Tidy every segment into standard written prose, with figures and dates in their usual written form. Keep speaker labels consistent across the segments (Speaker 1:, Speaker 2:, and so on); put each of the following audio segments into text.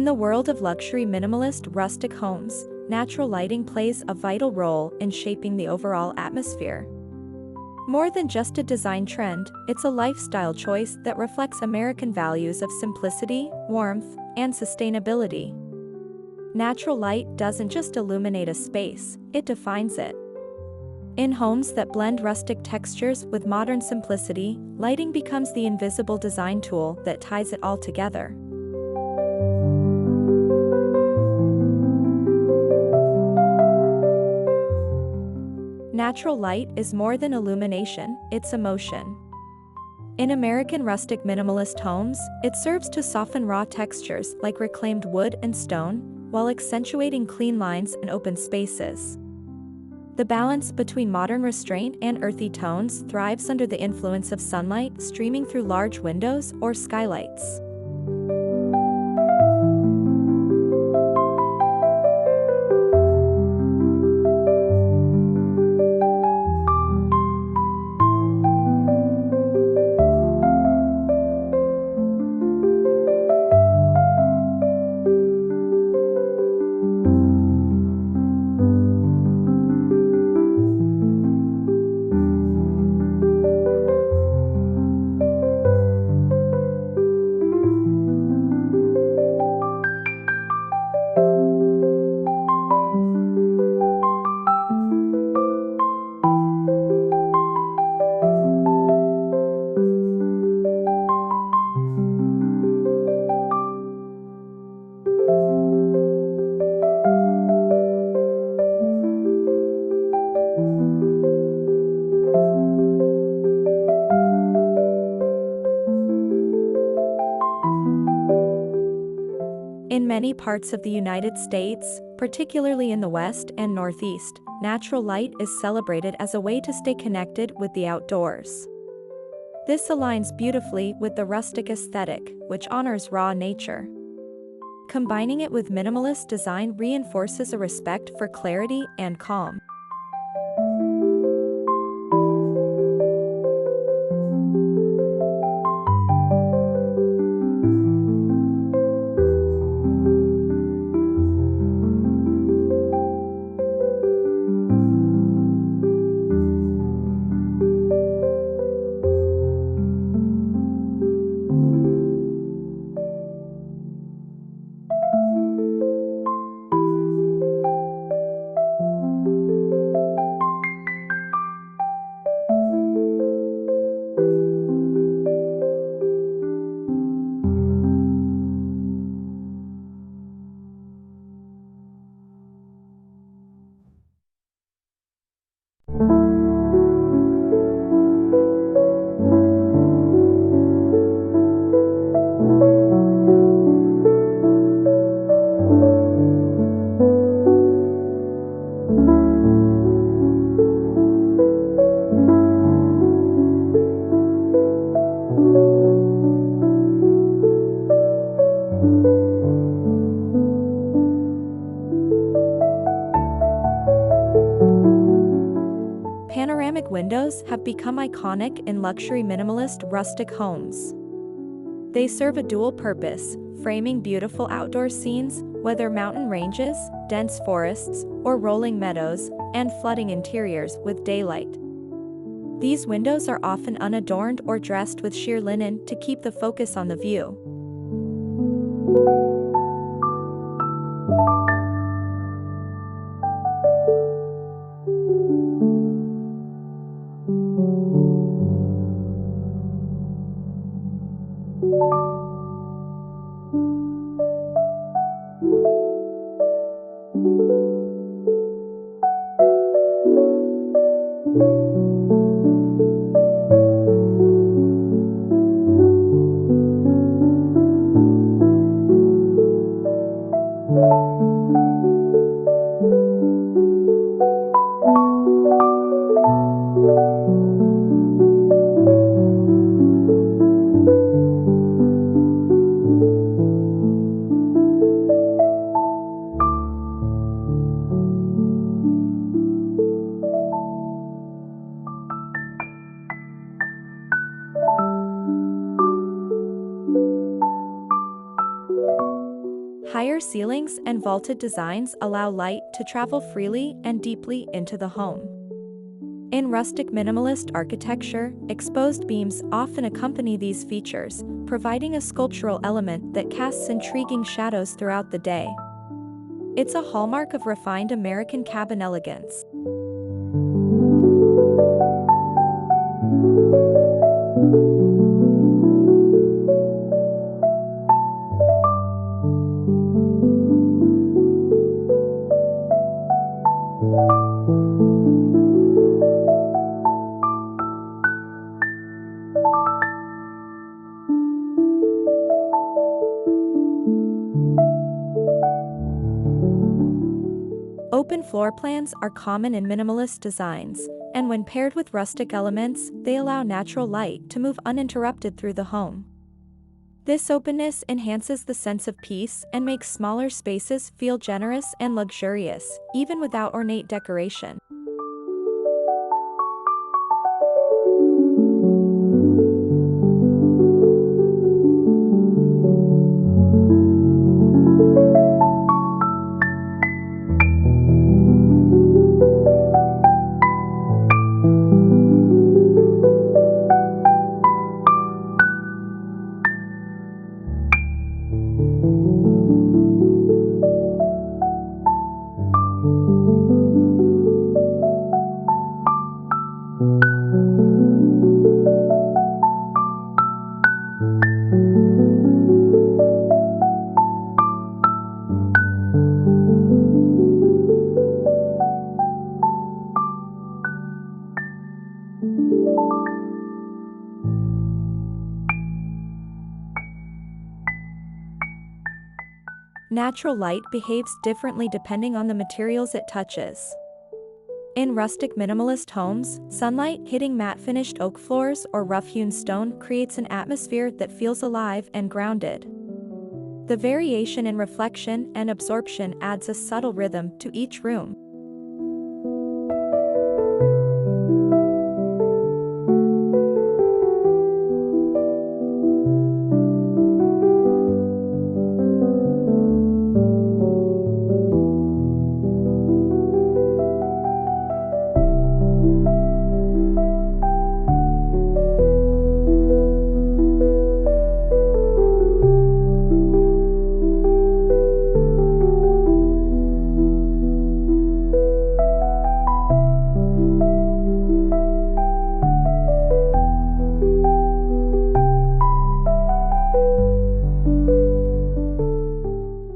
Speaker 1: In the world of luxury minimalist rustic homes, natural lighting plays a vital role in shaping the overall atmosphere. More than just a design trend, it's a lifestyle choice that reflects American values of simplicity, warmth, and sustainability. Natural light doesn't just illuminate a space, it defines it. In homes that blend rustic textures with modern simplicity, lighting becomes the invisible design tool that ties it all together. Natural light is more than illumination, it's emotion. In American rustic minimalist homes, it serves to soften raw textures like reclaimed wood and stone, while accentuating clean lines and open spaces. The balance between modern restraint and earthy tones thrives under the influence of sunlight streaming through large windows or skylights. In many parts of the United States, particularly in the West and Northeast, natural light is celebrated as a way to stay connected with the outdoors. This aligns beautifully with the rustic aesthetic, which honors raw nature. Combining it with minimalist design reinforces a respect for clarity and calm. Panoramic windows have become iconic in luxury minimalist rustic homes. They serve a dual purpose, framing beautiful outdoor scenes, whether mountain ranges, dense forests, or rolling meadows, and flooding interiors with daylight. These windows are often unadorned or dressed with sheer linen to keep the focus on the view. Higher ceilings and vaulted designs allow light to travel freely and deeply into the home. In rustic minimalist architecture, exposed beams often accompany these features, providing a sculptural element that casts intriguing shadows throughout the day. It's a hallmark of refined American cabin elegance. Open floor plans are common in minimalist designs, and when paired with rustic elements, they allow natural light to move uninterrupted through the home. This openness enhances the sense of peace and makes smaller spaces feel generous and luxurious, even without ornate decoration. Natural light behaves differently depending on the materials it touches. In rustic minimalist homes, sunlight hitting matte-finished oak floors or rough-hewn stone creates an atmosphere that feels alive and grounded. The variation in reflection and absorption adds a subtle rhythm to each room.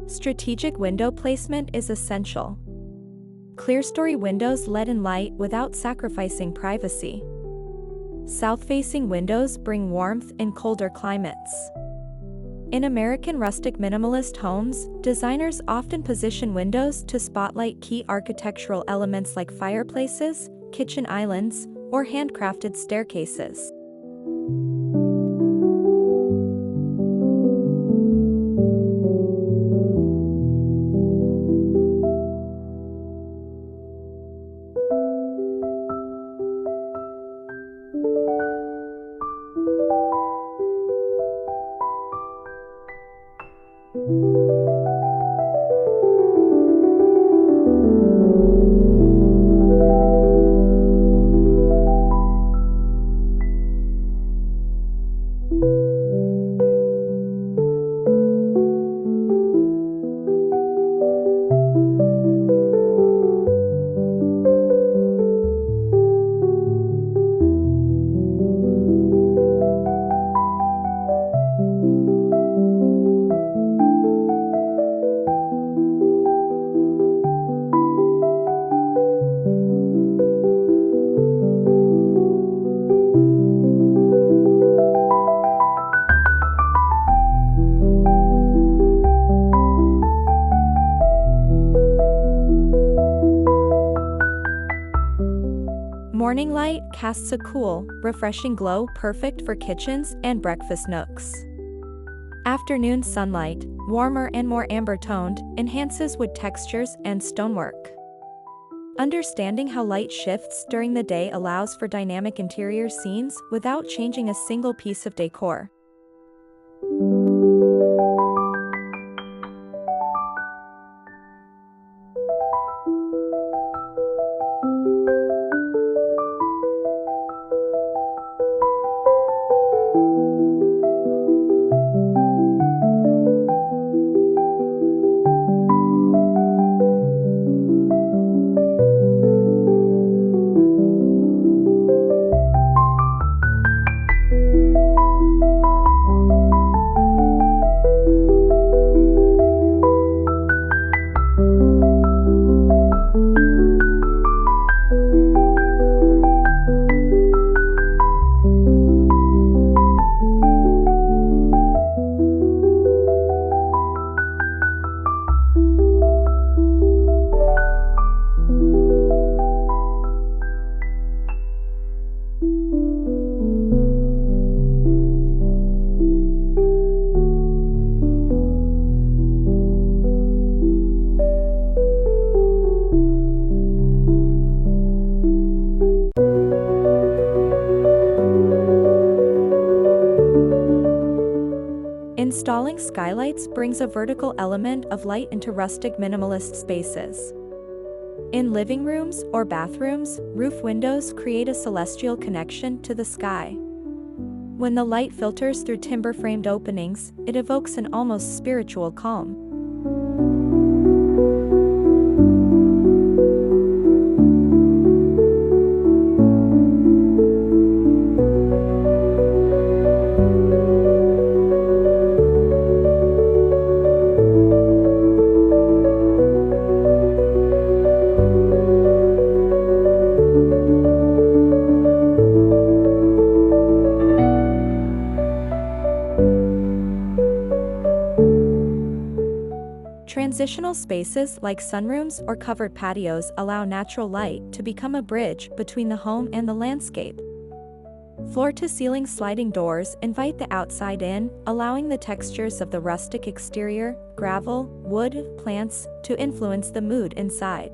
Speaker 1: Strategic window placement is essential. Clerestory windows let in light without sacrificing privacy. South-facing windows bring warmth in colder climates. In American rustic minimalist homes, designers often position windows to spotlight key architectural elements like fireplaces, kitchen islands, or handcrafted staircases. Morning light casts a cool, refreshing glow perfect for kitchens and breakfast nooks. Afternoon sunlight, warmer and more amber-toned, enhances wood textures and stonework. Understanding how light shifts during the day allows for dynamic interior scenes without changing a single piece of decor. Installing skylights brings a vertical element of light into rustic minimalist spaces. In living rooms or bathrooms, roof windows create a celestial connection to the sky. When the light filters through timber-framed openings, it evokes an almost spiritual calm. Transitional spaces like sunrooms or covered patios allow natural light to become a bridge between the home and the landscape. Floor-to-ceiling sliding doors invite the outside in, allowing the textures of the rustic exterior, gravel, wood, plants, to influence the mood inside.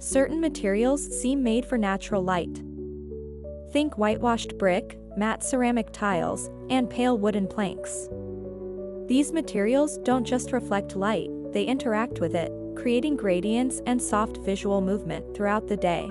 Speaker 1: Certain materials seem made for natural light. Think whitewashed brick, matte ceramic tiles, and pale wooden planks. These materials don't just reflect light, they interact with it, creating gradients and soft visual movement throughout the day.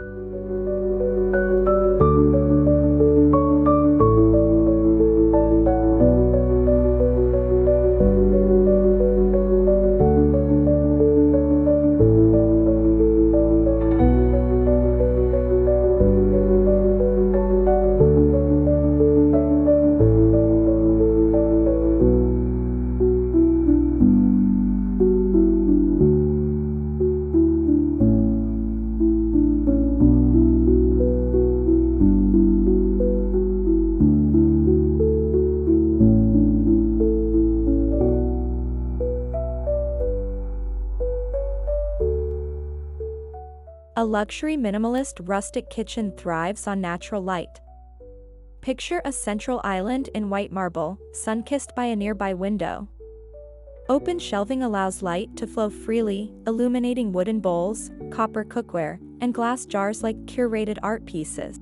Speaker 1: A luxury minimalist rustic kitchen thrives on natural light. Picture a central island in white marble, sun-kissed by a nearby window. Open shelving allows light to flow freely, illuminating wooden bowls, copper cookware, and glass jars like curated art pieces.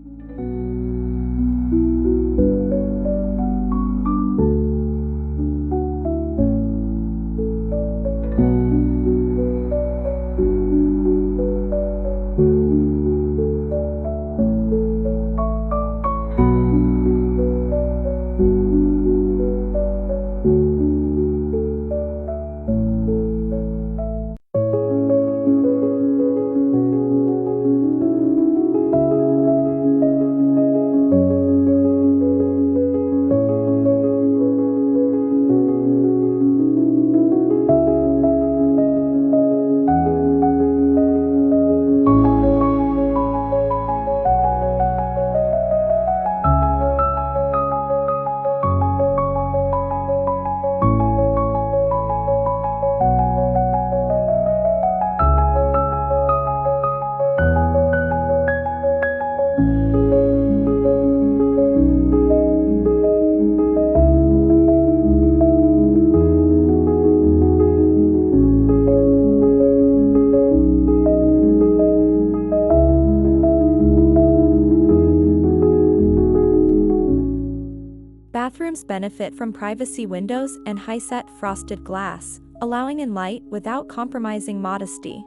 Speaker 1: bedrooms benefit from privacy windows and high-set frosted glass, allowing in light without compromising modesty.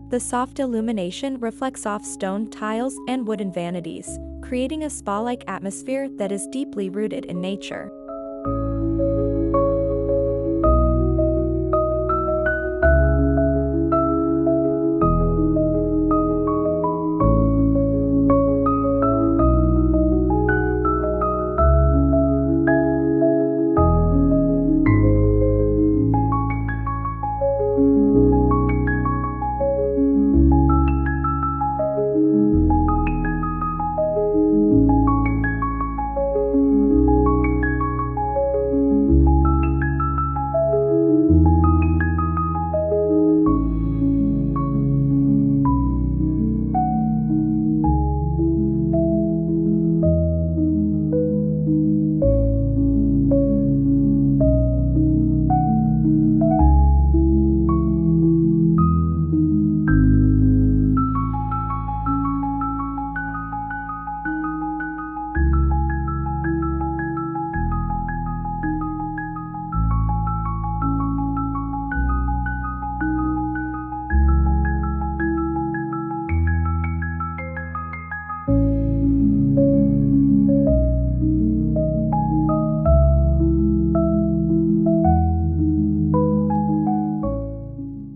Speaker 1: The soft illumination reflects off stone tiles and wooden vanities, creating a spa-like atmosphere that is deeply rooted in nature.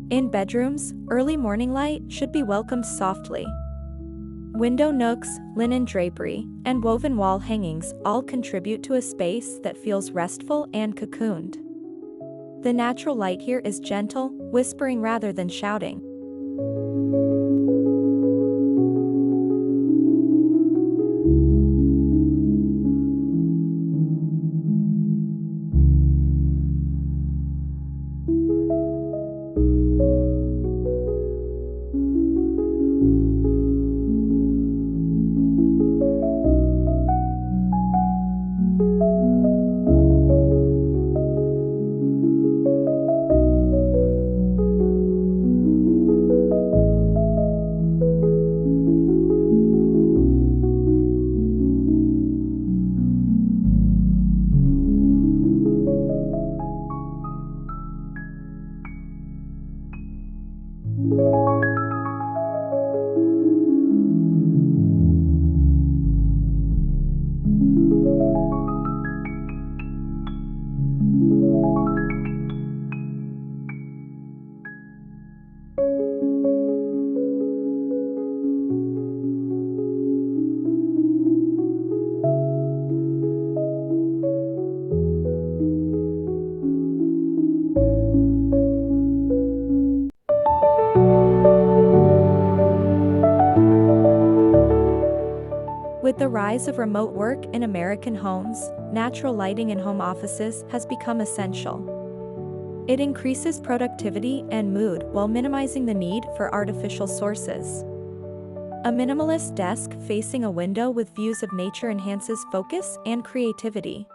Speaker 1: In bedrooms, early morning light should be welcomed softly. Window nooks, linen drapery, and woven wall hangings all contribute to a space that feels restful and cocooned. The natural light here is gentle, whispering rather than shouting. With the rise of remote work in American homes, natural lighting in home offices has become essential. It increases productivity and mood while minimizing the need for artificial sources. A minimalist desk facing a window with views of nature enhances focus and creativity.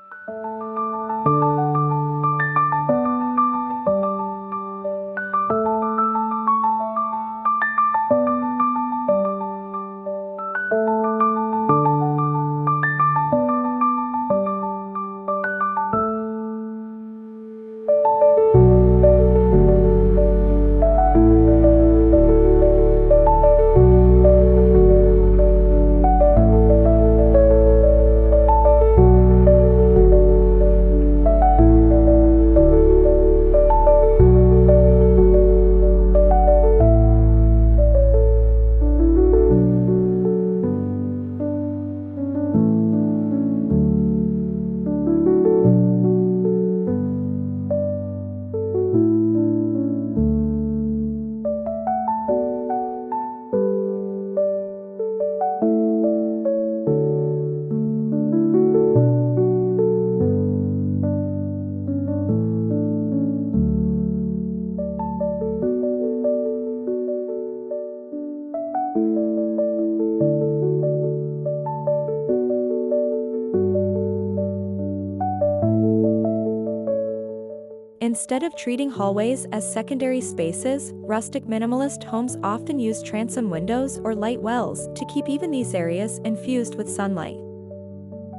Speaker 1: Instead of treating hallways as secondary spaces, rustic minimalist homes often use transom windows or light wells to keep even these areas infused with sunlight.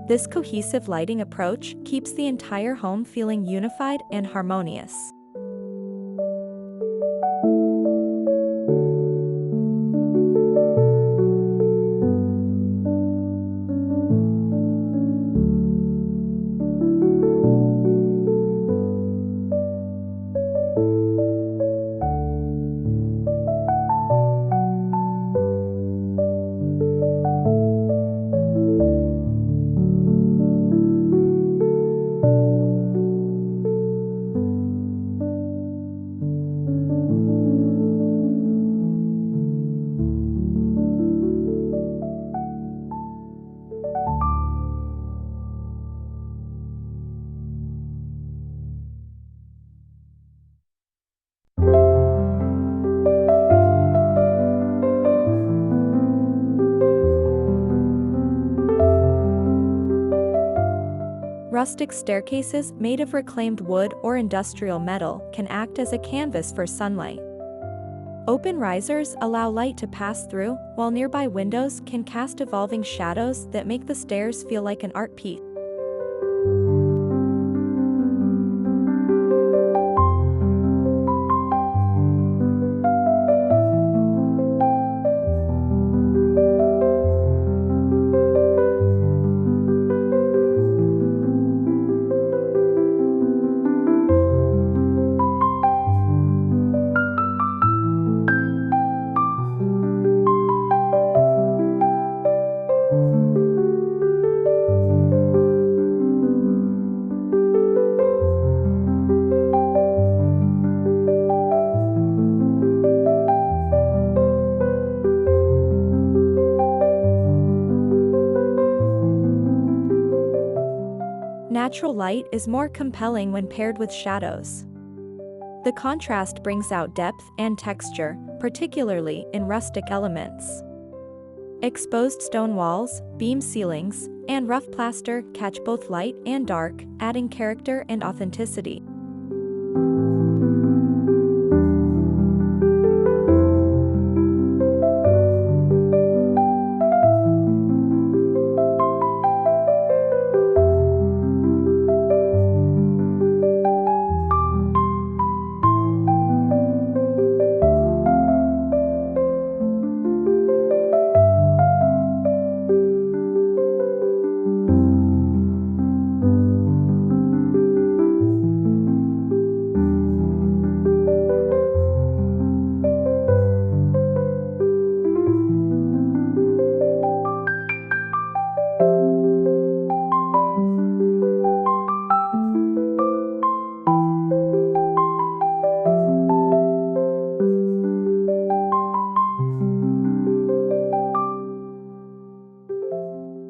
Speaker 1: This cohesive lighting approach keeps the entire home feeling unified and harmonious. Rustic staircases made of reclaimed wood or industrial metal can act as a canvas for sunlight. Open risers allow light to pass through, while nearby windows can cast evolving shadows that make the stairs feel like an art piece. Natural light is more compelling when paired with shadows. The contrast brings out depth and texture, particularly in rustic elements. Exposed stone walls, beam ceilings, and rough plaster catch both light and dark, adding character and authenticity.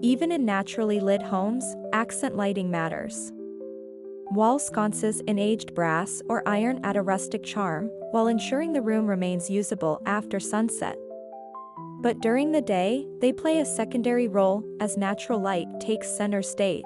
Speaker 1: Even in naturally lit homes, accent lighting matters. Wall sconces in aged brass or iron add a rustic charm, while ensuring the room remains usable after sunset. But during the day, they play a secondary role as natural light takes center stage.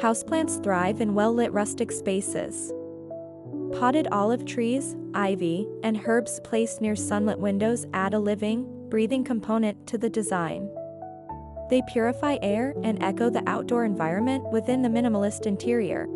Speaker 1: Houseplants thrive in well-lit rustic spaces. Potted olive trees, ivy, and herbs placed near sunlit windows add a living, breathing component to the design. They purify air and echo the outdoor environment within the minimalist interior.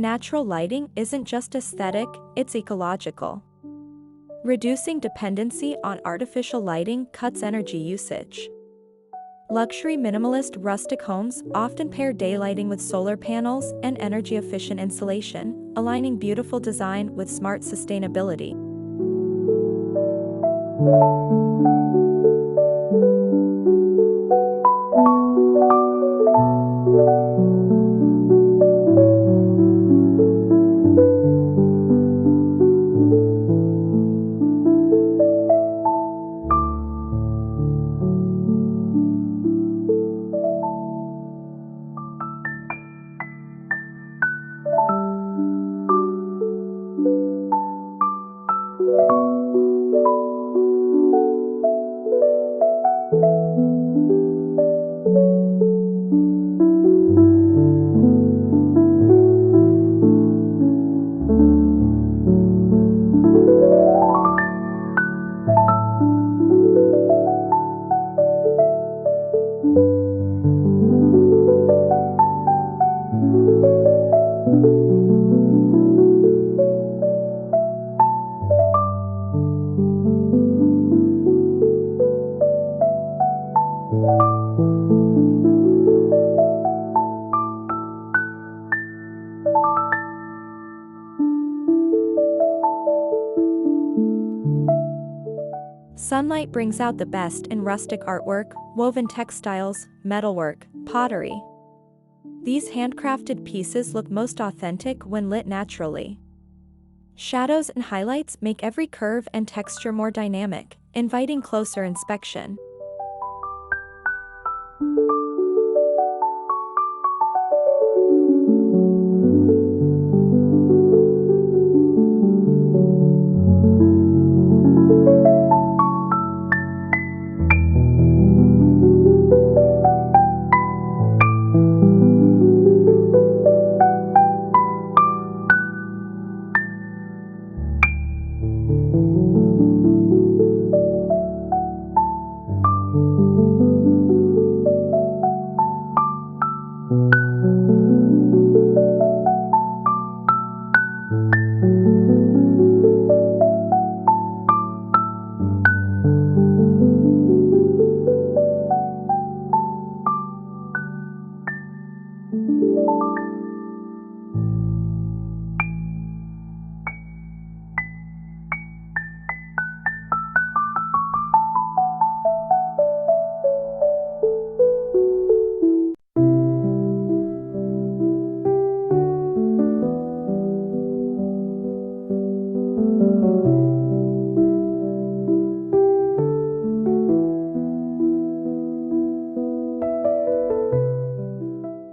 Speaker 1: Natural lighting isn't just aesthetic, it's ecological. Reducing dependency on artificial lighting cuts energy usage. Luxury minimalist rustic homes often pair daylighting with solar panels and energy-efficient insulation, aligning beautiful design with smart sustainability. Sunlight brings out the best in rustic artwork, woven textiles, metalwork, pottery. These handcrafted pieces look most authentic when lit naturally. Shadows and highlights make every curve and texture more dynamic, inviting closer inspection.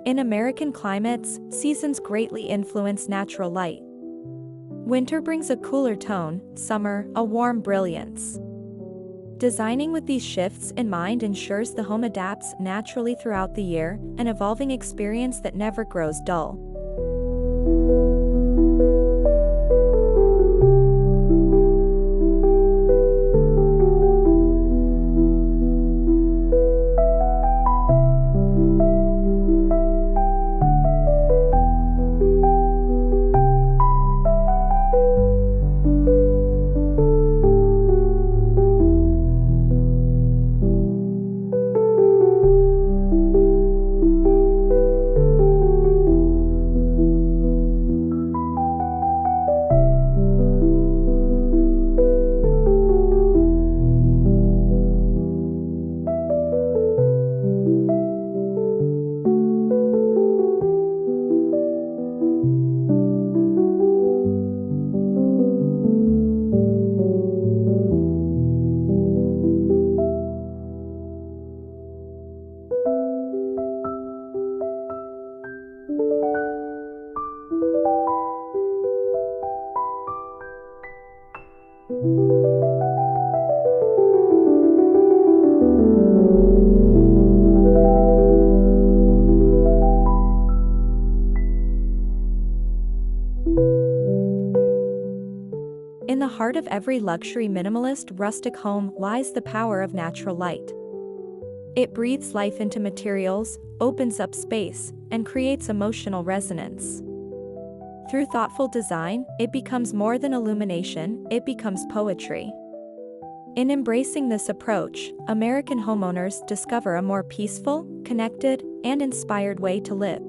Speaker 1: In American climates, seasons greatly influence natural light. Winter brings a cooler tone, summer, a warm brilliance. Designing with these shifts in mind ensures the home adapts naturally throughout the year, an evolving experience that never grows dull. In the heart of every luxury minimalist rustic home lies the power of natural light. It breathes life into materials, opens up space, and creates emotional resonance. Through thoughtful design, it becomes more than illumination, it becomes poetry. In embracing this approach, American homeowners discover a more peaceful, connected, and inspired way to live.